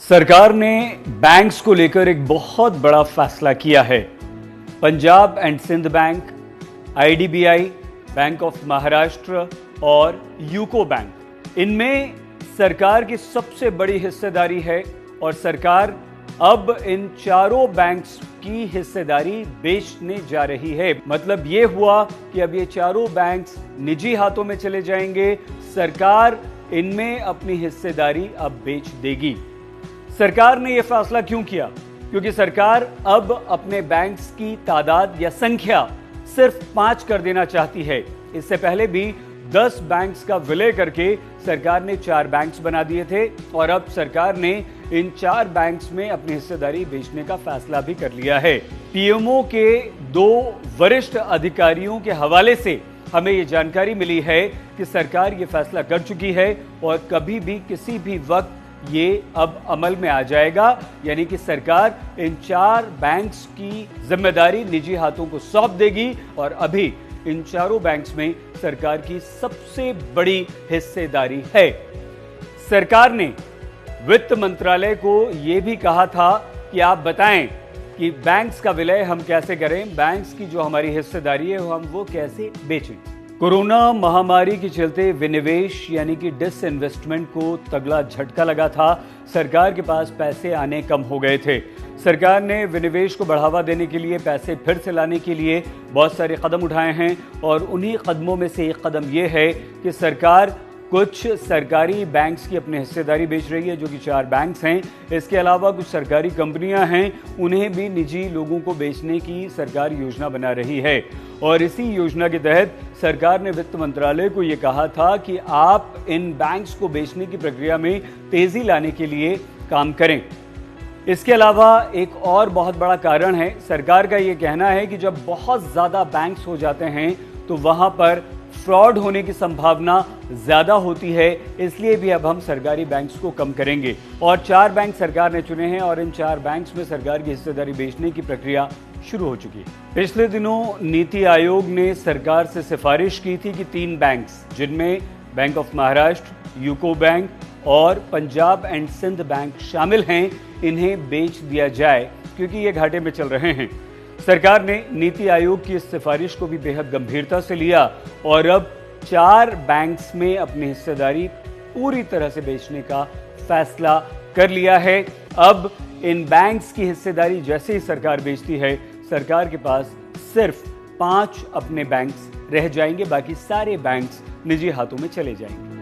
सरकार ने बैंक्स को लेकर एक बहुत बड़ा फैसला किया है। Punjab and Sind bank, IDBI, bank of Maharashtra और यूको बैंक, इनमें सरकार की सबसे बड़ी हिस्सेदारी है और सरकार अब इन चारों बैंक्स की हिस्सेदारी बेचने जा रही है। मतलब ये हुआ कि अब ये चारों बैंक्स निजी हाथों में चले जाएंगे। सरकार इनमें अपनी हिस्सेदारी अब बेच देगी। सरकार ने यह फैसला क्यों किया? क्योंकि सरकार अब अपने बैंक्स की तादाद या संख्या सिर्फ 5 कर देना चाहती है। इससे पहले भी 10 बैंक्स का विलय करके सरकार ने 4 बैंक्स बना दिए थे और अब सरकार ने इन 4 बैंक्स में अपनी हिस्सेदारी बेचने का फैसला भी कर लिया है। पीएमओ के 2 वरिष्ठ अधिकारियों के हवाले से हमें ये जानकारी मिली है कि सरकार ये फैसला कर चुकी है और कभी भी किसी भी वक्त ये अब अमल में आ जाएगा। यानी कि सरकार इन 4 बैंक्स की जिम्मेदारी निजी हाथों को सौंप देगी और अभी इन चारों बैंक्स में सरकार की सबसे बड़ी हिस्सेदारी है। सरकार ने वित्त मंत्रालय को यह भी कहा था कि आप बताएं कि बैंक्स का विलय हम कैसे करें, बैंक्स की जो हमारी हिस्सेदारी है हम वो कैसे बेचें। कोरोना महामारी के चलते विनिवेश यानी कि डिसइन्वेस्टमेंट को तगड़ा झटका लगा था। सरकार के पास पैसे आने कम हो गए थे। सरकार ने विनिवेश को बढ़ावा देने के लिए, पैसे फिर से लाने के लिए बहुत सारे कदम उठाए हैं और उन्हीं कदमों में से एक कदम यह है कि सरकार कुछ सरकारी बैंक्स की अपनी हिस्सेदारी बेच रही है, जो कि 4 बैंक्स हैं। इसके अलावा कुछ सरकारी कंपनियां हैं, उन्हें भी निजी लोगों को बेचने की सरकार योजना बना रही है। और इसी योजना के तहत सरकार ने वित्त मंत्रालय को ये कहा था कि आप इन बैंक्स को बेचने की प्रक्रिया में तेजी लाने के लिए काम करें। इसके अलावा एक और बहुत बड़ा कारण है, सरकार का ये कहना है कि जब बहुत ज़्यादा बैंक्स हो जाते हैं तो वहाँ पर फ्रॉड होने की संभावना ज्यादा होती है। इसलिए भी अब हम सरकारी बैंक्स को कम करेंगे और 4 बैंक सरकार ने चुने हैं और इन 4 बैंक्स में सरकार की हिस्सेदारी बेचने की प्रक्रिया शुरू हो चुकी है। पिछले दिनों नीति आयोग ने सरकार से सिफारिश की थी कि 3 बैंक्स, जिनमें bank of Maharashtra, UCO bank और पंजाब एंड सिंध बैंक शामिल हैं, इन्हें बेच दिया जाए क्योंकि ये घाटे में चल रहे हैं। सरकार ने नीति आयोग की इस सिफारिश को भी बेहद गंभीरता से लिया और अब 4 बैंक्स में अपनी हिस्सेदारी पूरी तरह से बेचने का फैसला कर लिया है। अब इन बैंक्स की हिस्सेदारी जैसे ही सरकार बेचती है, सरकार के पास सिर्फ 5 अपने बैंक्स रह जाएंगे, बाकी सारे बैंक्स निजी हाथों में चले जाएंगे।